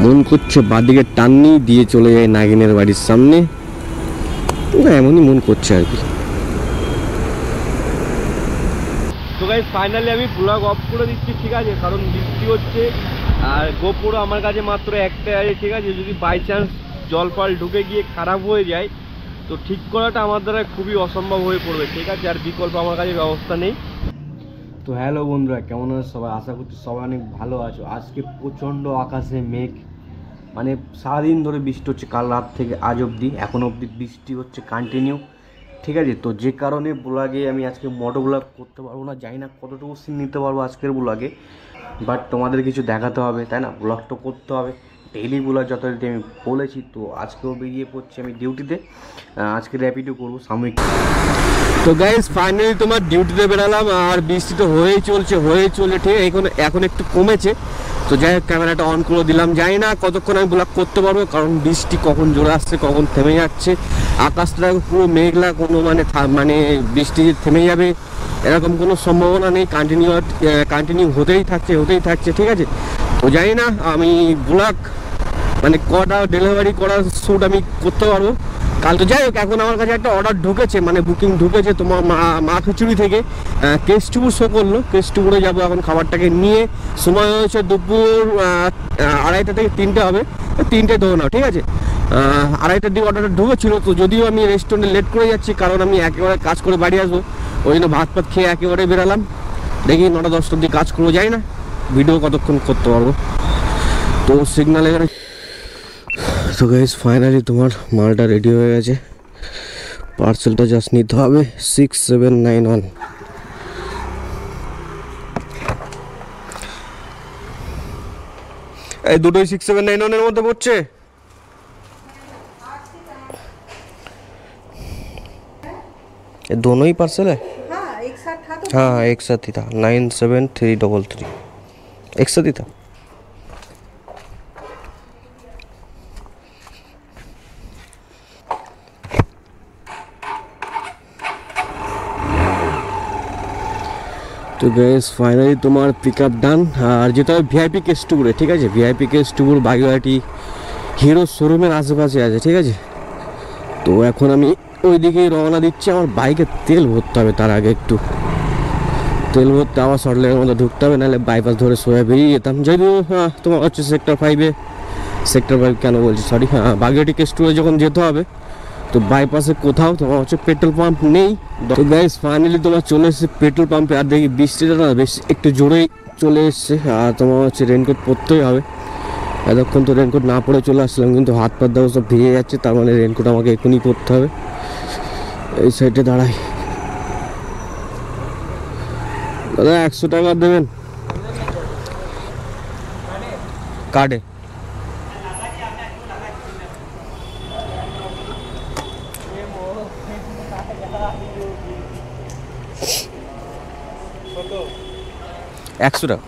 মন করছে বাদিকে টাননি দিয়ে চলে যায় নাগিনের বাড়ির সামনে, এমনই মন করছে আর কি। তো গাইস ফাইনালি আমি ব্লগ অফ করে দিচ্ছি, ঠিক আছে, কারণ বৃষ্টি হচ্ছে আর গোপুরো আমার কাছে মাত্র একটাই আছে, ঠিক আছে। যদি বাই চান্স জল ফল ঢুকে গিয়ে খারাপ হয়ে যায় তো ঠিক করাটা আমার দ্বারা খুবই অসম্ভব হয়ে পড়বে, ঠিক আছে, আর বিকল্প আমার কাছে ব্যবস্থা নেই। তো হ্যালো বন্ধুরা, কেমন আছো সবাই? আশা করছি সবাই অনেক ভালো আছো। আজকে প্রচণ্ড আকাশে মেঘ, মানে সারাদিন ধরে বৃষ্টি হচ্ছে, কাল রাত থেকে আজ অবধি, এখন অবধি বৃষ্টি হচ্ছে কন্টিনিউ, ঠিক আছে। তো যে কারণে ব্লগে আমি আজকে মোটো ব্লগ করতে পারবো না, জানি না কতটুকু সিন নিতে পারবো আজকের ব্লগে, বাট তোমাদের কিছু দেখাতে হবে, তাই না? ব্লগ তো করতে হবে, ডেইলি ব্লগ যথারীতি আমি বলেছি। তো আজকেও বেরিয়ে পড়ছি আমি ডিউটিতে, আজকে র্যাপিডো করবো সাময়িক। তো গাইস ফাইনালি তোমার ডিউটিতে বেরালাম, আর বৃষ্টি তো হয়েই চলছে ঠিক, এখন একটু কমেছে। তো যাই হোক ক্যামেরাটা অন করে দিলাম, জানি না কতক্ষণ আমি ব্লগ করতে পারবো, কারণ বৃষ্টি কখন জোরে আসছে কখন থেমে যাচ্ছে, আকাশটা পুরো মেঘলা, কোনো মানে বৃষ্টি থেমে যাবে এরকম কোনো সম্ভাবনা নেই, কন্টিনিউ হতেই থাকছে, ঠিক আছে। তো জানি না আমি ব্লগ মানে কটা ডেলিভারি করার শ্যুট আমি করতে পারবো কাল। তো যাই হোক এখন আমার কাছে একটা অর্ডার ঢুকেছে, মানে বুকিং ঢুকেছে তোমার মা খিচুড়ি থেকে, কেষ্টপুর শো করলো, কেষ্টপুরে যাবো এখন খাবারটাকে নিয়ে। সময় হয়েছে দুপুর 2:30 থেকে 3টে হবে, 3টে ধরে নাও, ঠিক আছে। 2:30টার দিকে অর্ডারটা ঢুকেছিল। তো যদিও আমি রেস্টুরেন্টে লেট করে যাচ্ছি, কারণ আমি একেবারে কাজ করে বাড়ি আসবো, ওই জন্য ভাত খেয়ে একেবারে বেরালাম। দেখি 9টা-10টার দিকে কাজ করে যাই না, ভিডিও কতক্ষণ করতে পারবো। তো সিগনাল এখানে। তো গাইস ফাইনালি তোমার মালটা রেডি হয়ে গেছে, পার্সেলটা জাস্ট নিতে হবে। 6791 এই দুটোই 6791 এর মধ্যে পড়ছে। ये दोनों ही पार्सल है? हाँ एक साथ था तो हाँ एक साथ ही था, 97333 एक साथ ही था। তো গাইস ফাইনালি তোমার পিক আপ ডান, আর যেটা হবে ভিআইপি কেষ্টপুরে, ঠিক আছে। ভিআইপি কেষ্টপুর বাগুইআটি হিরো শোরুমের আশেপাশে আছে, ঠিক আছে। তো এখন আমি ওই দিকেই রওনা দিচ্ছি, আমার বাইকে তেল ভরতে হবে, তার আগে একটু তেল ভরতে আবার শর্টলের মধ্যে ঢুকতে হবে, নাহলে বাইপাস ধরে সোয়া বেরিয়ে যেতাম। যদিও তোমার হচ্ছে সেক্টর 5 কেন বলছি সরি, বাগুইআটি কেষ্টপুরে যখন যেতে হবে তো বাইপাসে কোথাও তোমার হচ্ছে পেট্রোল পাম্প নেই। তো গাইস ফাইনালি তোমার চলে এসেছে পেট্রোল পাম্পে, আর দেখি বৃষ্টিটা না বেশ একটু জোরেই চলে এসছে, আর তোমার হচ্ছে রেনকোট পরতেই হবে। এতক্ষণ তো রেনকোট না পরে চলে আসলাম, কিন্তু হাত পা দাও সব ভিজে যাচ্ছে, তার মানে রেনকোট আমাকে এখনই পরতে হবে। এই সাইডে দাঁড়াই। দাদা 100 টাকা দেবেন কার্ডে। একশো টাকা।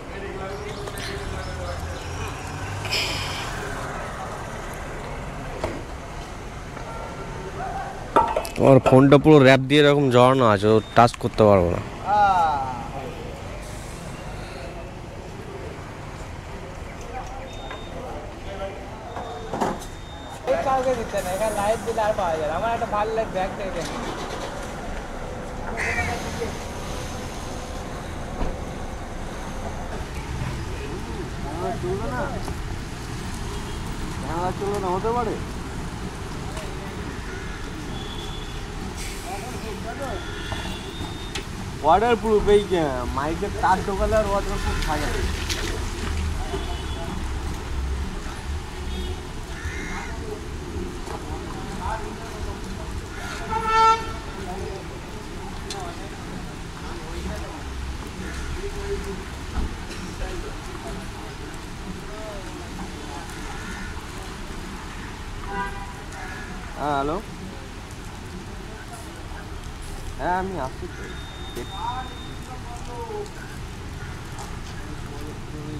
আমার ফোনটা পুরো র্যাপ দিয়ে এরকম জড়ানো আছে, ও টাচ করতে পারবো না। লাইট দিলে আর পাওয়া যায়। আমার একটা ভালো লাগে ব্যাগ থেকে চলবে না হতে পারে। ওয়াটার প্রুফ, এই মাইকের তার ঢোকালে আর ওয়াটার প্রুফ থাকে। হ্যাঁ হ্যালো, হ্যাঁ আমি আসছি।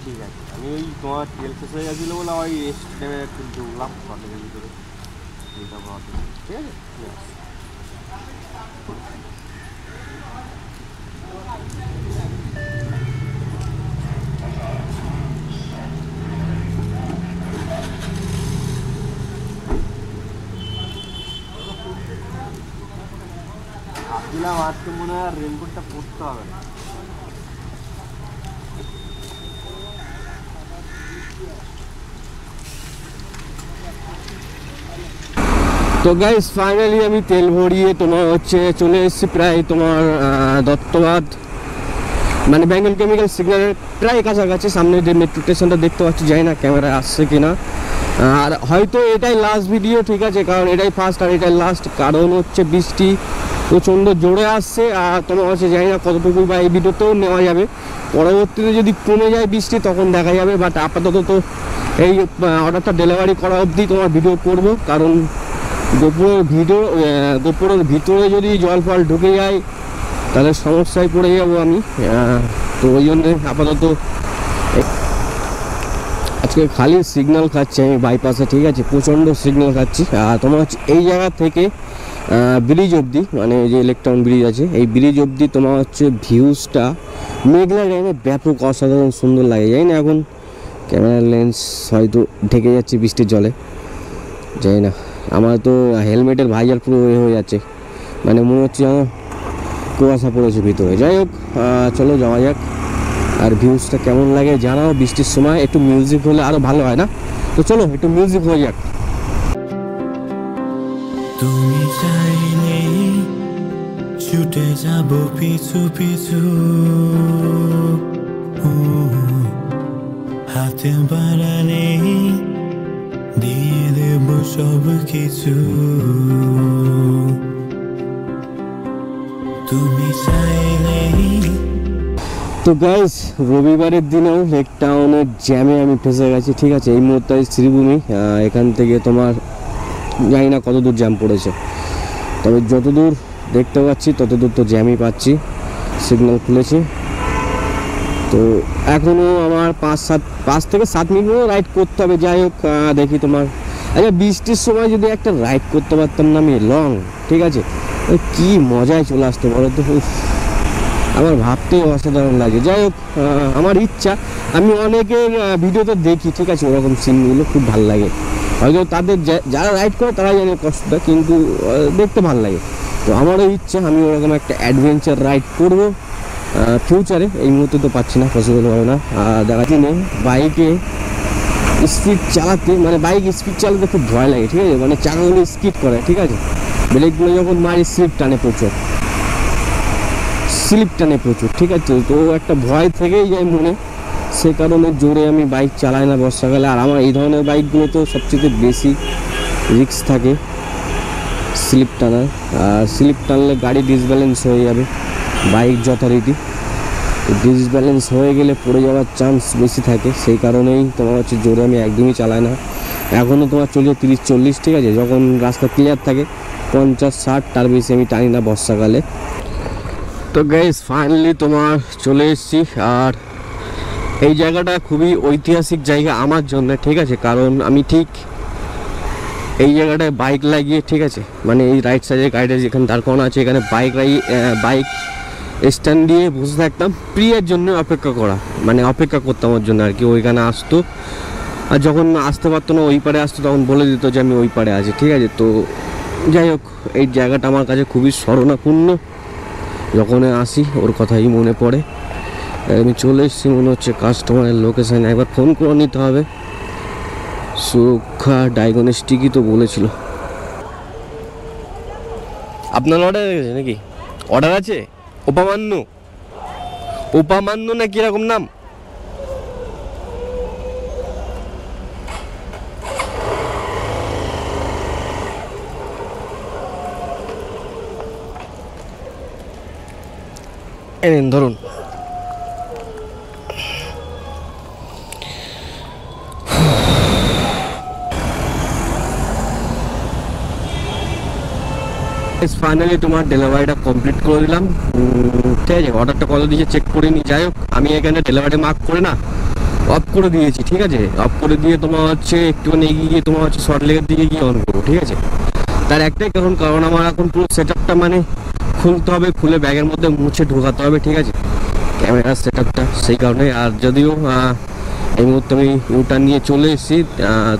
ঠিক আছে, আমি ওই তোমার তেল শেষ হয়ে গেছিলো বলে ওই রেস্ট নেমে একটু ঢুকলাম কলেজের ভিতরে, ঠিক আছে। ভেবেছিলাম আজকে মনে হয় রেনকোটটা পরতে হবে না। তো গাইস ফাইনালি আমি তেল ভরিয়ে তোমার হচ্ছে চলে এসেছি প্রায় তোমার দত্তবাদ মানে বেঙ্গল কেমিক্যাল সিগন্যালের প্রায় কাছাকাছি। সামনে যে মেট্রো স্টেশনটা দেখতে পাচ্ছি, জানি না ক্যামেরায় আসছে কিনা। আর হয়তো এটাই লাস্ট ভিডিও, ঠিক আছে, কারণ এটাই ফার্স্ট আর এটাই লাস্ট। কারণ হচ্ছে বৃষ্টি প্রচণ্ড জোরে আসছে আর তোমার হচ্ছে জানি না কতটুকু বা এই ভিডিওতেও নেওয়া যাবে। পরবর্তীতে যদি কমে যায় বৃষ্টি তখন দেখা যাবে, বাট আপাতত তো এই অর্ডারটা ডেলিভারি করা অবধি তোমার ভিডিও করব। কারণ গোপুরের ভিতরে যদি জল ফল ঢুকে যায় তাহলে সমস্যায় পড়ে যাবো আমি। তো ওই জন্যে আপাতত আজকে খালি সিগন্যাল খাচ্ছি আমি বাইপাসে, ঠিক আছে, প্রচণ্ড সিগন্যাল খাচ্ছি। আর তোমার হচ্ছে এই জায়গা থেকে ব্রিজ অবধি, মানে যে ইলেকট্রন ব্রিজ আছে এই ব্রিজ অবধি তোমার হচ্ছে ভিউজটা মেঘলা টাইমে ব্যাপক অসাধারণ সুন্দর লাগে। জানি না এখন ক্যামেরার লেন্স হয়তো ঢেকে যাচ্ছে বৃষ্টির জলে, জানি না। আমার তো হেলমেটের ভাইজার পুরো হয়ে যাচ্ছে, মানে মনে হচ্ছে যেন কুয়াশা পড়েছে ভিতরে। যাই হোক, চলো যাওয়া যাক। আর ভিউজটা কেমন লাগে জানাও। বৃষ্টির সময় একটু মিউজিক হলে আরও ভালো হয় না? তো চলো একটু মিউজিক হয়ে যাক। তুমি চাইলে ছুটে যাব পিছু পিছু, হাতে বাড়ালে দিয়ে দেব সব কিছু। তুমি চাইলে। তো গাইস, রবিবারের দিনেও লেক টাউনের জ্যামে আমি ফেসে গেছি, ঠিক আছে। এই মুহূর্তে শ্রীভূমি, এখান থেকে তোমার জানি না কত দূর জ্যাম পড়েছে, তবে যতদূর দেখতে পাচ্ছি ততদূর তো জ্যামই পাচ্ছি। সিগন্যাল খুলেছে, তো এখনও আমার 5 থেকে 7 মিনিট রাইড করতে হবে। যাই হোক, দেখি তোমার আচ্ছা বৃষ্টির সময় যদি একটা রাইড করতে পারতাম না আমি লং, ঠিক আছে, কি মজায় চলে আসতো বলো তো। আমার ভাবতেই অসাধারণ লাগে। যাই হোক, আমার ইচ্ছা, আমি অনেকের ভিডিওতে দেখি, ঠিক আছে, ওরকম সিনগুলো খুব ভালো লাগে। হয়তো তাদের যারা রাইড করে তারাই জানে কষ্টটা, কিন্তু দেখতে ভালো লাগে। তো আমারও ইচ্ছা আমি ওরকম একটা অ্যাডভেঞ্চার রাইড করবো ফিউচারে। এই মুহূর্তে তো পাচ্ছি না, পসিবল হবে না। দেখা দিনে বাইকে স্পিড চালাতে, মানে বাইক স্পিড চালাতে খুব ভয় লাগে, ঠিক আছে, মানে চাকাগুলো স্কিড করে, ঠিক আছে, ব্রেকগুলো যখন মারি স্লিপ টানে প্রচুর, ঠিক আছে। তো একটা ভয় থেকেই যায় মনে, সে কারণে জোরে আমি বাইক চালাই না বর্ষাকালে। আর আমার এই ধরনের বাইকগুলো তো সবচেয়ে বেশি রিস্ক থাকে স্লিপ টানার। আর স্লিপ টানলে গাড়ি ডিসব্যালেন্স হয়ে যাবে, বাইক যথারীতি ডিসব্যালেন্স হয়ে গেলে পড়ে যাওয়ার চান্স বেশি থাকে। সেই কারণেই তোমার হচ্ছে জোরে আমি একদমই চালাই না। এখনও তোমার চলছে 30-40, ঠিক আছে, যখন রাস্তা ক্লিয়ার থাকে 50-60, তার বেশি আমি টানি না বর্ষাকালে। তো গাইস ফাইনালি তোমার চলে এসেছি। আর এই জায়গাটা খুবই ঐতিহাসিক জায়গা আমার জন্য, ঠিক আছে, কারণ আমি ঠিক এই জায়গাটায় বাইক লাগিয়ে, ঠিক আছে, মানে এই রাইট সাইডে গাড়িটা যেখানে দাঁড় করানো আছে এখানে বাইক স্ট্যান্ড দিয়ে বসে থাকতাম প্রিয়ের জন্য অপেক্ষা করতাম ওর জন্য আর কি। ওইখানে আসতো, আর যখন আসতে পারতো না ওই পারে আসতো তখন বলে দিত যে আমি ওই পারে আছি, ঠিক আছে। তো যাই হোক, এই জায়গাটা আমার কাছে খুবই স্মরণাপূর্ণ। যখন আসি ওর কথাই মনে পড়ে। আমি চলে এসেছি মনে হচ্ছে কাস্টমারের লোকেশানে, একবার ফোন করে নিতে হবে। সুরক্ষা ডায়াগনস্টিকই তো বলেছিল। আপনার অর্ডার গেছে নাকি? অর্ডার আছে? ওপামান্য না কিরকম নাম? এনেন ধরুন। ফাইনালি তোমার ডেলিভারিটা কমপ্লিট করে দিলাম, ঠিক আছে। অর্ডারটা কত দিয়েছে চেক করে নি। যাই হোক, আমি এখানে ডেলিভারি মার্ক করে না অফ করে দিয়েছি, ঠিক আছে। অফ করে দিয়ে তোমার হচ্ছে একটুখানি এগিয়ে গিয়ে তোমার হচ্ছে শর্ট লেগের দিকে গিয়ে অন করবো, ঠিক আছে। তার একটাই কারণ আমার এখন পুরো সেট আপটা মানে খুলতে হবে, খুলে ব্যাগের মধ্যে মুছে ঢোকাতে হবে, ঠিক আছে, ক্যামেরার সেট আপটা, সেই কারণে। আর যদিও এই মুহূর্তে আমি ইউটার্ন নিয়ে চলে এসেছি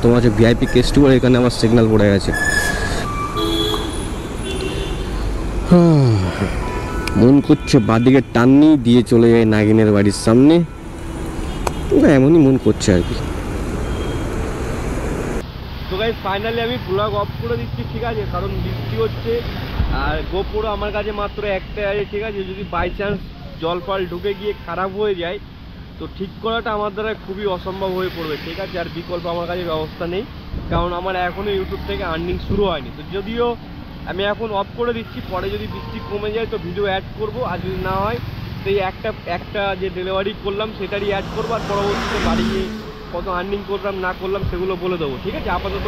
তোমার হচ্ছে ভিআইপি কেস্টুয়ার, এখানে আমার সিগন্যাল পড়ে গেছে। মন করছে বাদিকে টাননি দিয়ে চলে যায় নাগিনের বাড়ির সামনে, এমনই মন করছে আর কি। তো গাইস ফাইনালি আমি ব্লগ অফ করে দিচ্ছি, ঠিক আছে, কারণ বৃষ্টি হচ্ছে আর গোপুরো আমার কাছে মাত্র একটাই আছে, ঠিক আছে। যদি বাই চান্স জল ফল ঢুকে গিয়ে খারাপ হয়ে যায় তো ঠিক করাটা আমার দ্বারা খুবই অসম্ভব হয়ে পড়বে, ঠিক আছে। আর বিকল্প আমার কাছে ব্যবস্থা নেই, কারণ আমার এখনও ইউটিউব থেকে আর্নিং শুরু হয়নি। তো যদিও আমি এখন অফ করে দিচ্ছি, পরে যদি বৃষ্টি কমে যায় তো ভিডিও অ্যাড করব, আর যদি না হয় তো এই একটা যে ডেলিভারি করলাম সেটারই অ্যাড করবো, আর পরবর্তীতে বাড়ি গিয়ে কত আর্নিং করলাম না করলাম সেগুলো বলে দেবো, ঠিক আছে। আপাতত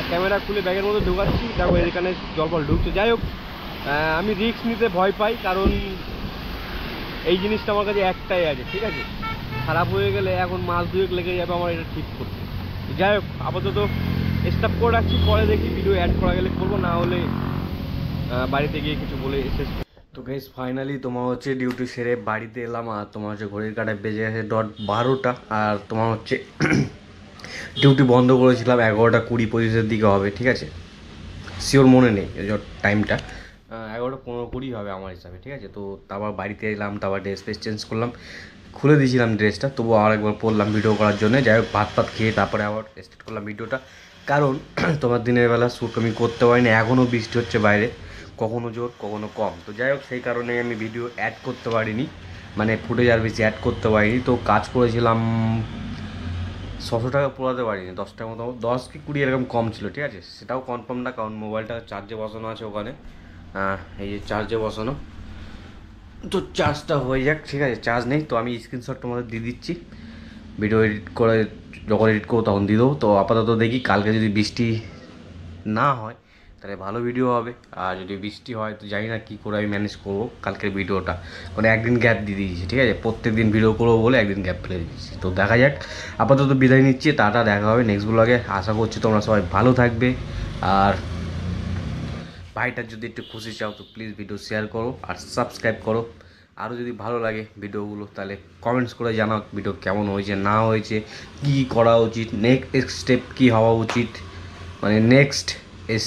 ক্যামেরা খুলে ব্যাগের মধ্যে ঢোকাচ্ছি, দেখো এখানে জল ফল ঢুকছে। যাই হোক, আমি রিস্ক নিতে ভয় পাই, কারণ এই জিনিসটা আমার কাছে একটাই আছে, ঠিক আছে। খারাপ হয়ে গেলে এখন মাস দুয়েক লেগে যাবে আমার এটা ঠিক করতে। যাই হোক, আপাতত স্টপ করে রাখছি, পরে দেখি ভিডিও অ্যাড করা গেলে করবো, না হলে বাড়িতে গিয়ে কিছু বলে শেষ। তো গাইস ফাইনালি তোমার হচ্ছে ডিউটি সেরে বাড়িতে এলাম, আর তোমার হচ্ছে ঘড়ির কাঁটায় বেজে গেছে 12টা, আর তোমার হচ্ছে ডিউটি বন্ধ করেছিলাম 11:20-25 দিকে হবে, ঠিক আছে। শিওর মনে নেই টাইমটা, 11:15-20 হবে আমার হিসাবে, ঠিক আছে। তো তারপর বাড়িতে এলাম, তারপর ড্রেস ফ্রেস চেঞ্জ করলাম, খুলে দিয়েছিলাম ড্রেসটা, তবুও আরেকবার পরলাম ভিডিও করার জন্য। যাই হোক, ভাত খেয়ে তারপরে আবার স্টার্ট করলাম ভিডিওটা, কারণ তোমার দিনের বেলা শ্যুট আমি করতে পারিনি, এখনও বৃষ্টি হচ্ছে বাইরে, কখনো জোর কখনো কম। তো যাই হোক, সেই কারণে আমি ভিডিও অ্যাড করতে পারিনি, মানে ফুটেজ আর বেশি অ্যাড করতে পারিনি। তো কাজ করেছিলাম 600 টাকা পোড়াতে পারিনি, 10 টাকা মতো, 10 কি 20 এরকম কম ছিল, ঠিক আছে। সেটাও কনফার্ম না, কারণ মোবাইলটা চার্জে বসানো আছে ওখানে, এই যে চার্জে বসানো, তো চার্জটা হয়ে যাক, ঠিক আছে। চার্জ নেই তো আমি স্ক্রিনশট তোমাদের দিয়ে দিচ্ছি, ভিডিও এডিট করে যখন এডিট করবো তখন দিয়ে দেবো। তো আপাতত দেখি, কালকে যদি বৃষ্টি না হয় তাহলে ভালো ভিডিও হবে, আর যদি বৃষ্টি হয় তো জানি না কী করে আমি ম্যানেজ করবো কালকের ভিডিওটা, মানে একদিন গ্যাপ দিয়ে দিয়েছি, ঠিক আছে। প্রত্যেক দিন ভিডিও করবো বলে একদিন গ্যাপ ফেলে দিয়েছি। তো দেখা যাক, আপাতত বিদায় নিচ্ছি, টাটা, দেখা হবে নেক্সট ব্লগে। আশা করছি তোমরা সবাই ভালো থাকবে, আর ভাইটার যদি একটু খুশি চাও তো প্লিজ ভিডিও শেয়ার করো আর সাবস্ক্রাইব করো। আরও যদি ভালো লাগে ভিডিওগুলো তাহলে কমেন্টস করে জানাও ভিডিও কেমন হয়েছে না হয়েছে, কী করা উচিত, নেক্সট স্টেপ কী হওয়া উচিত, মানে নেক্সট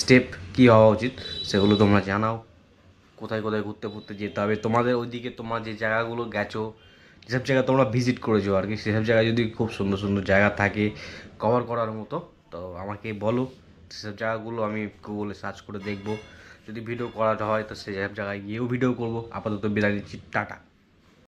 স্টেপ কী হওয়া উচিত সেগুলো তোমরা জানাও। কোথায় কোথায় ঘুরতে ঘুরতে যেতে হবে তোমাদের, ওইদিকে তোমার যে জায়গাগুলো গেছো, যেসব জায়গা তোমরা ভিজিট করেছো আর কি, সেসব জায়গায় যদি খুব সুন্দর সুন্দর জায়গা থাকে কভার করার মতো তো আমাকে বলো, সেসব জায়গাগুলো আমি গুগলে সার্চ করে দেখবো, যদি ভিডিও করাটা হয় তো সেসব জায়গায় গিয়েও ভিডিও করবো। আপাতত বিদায় নিচ্ছি, টাটা।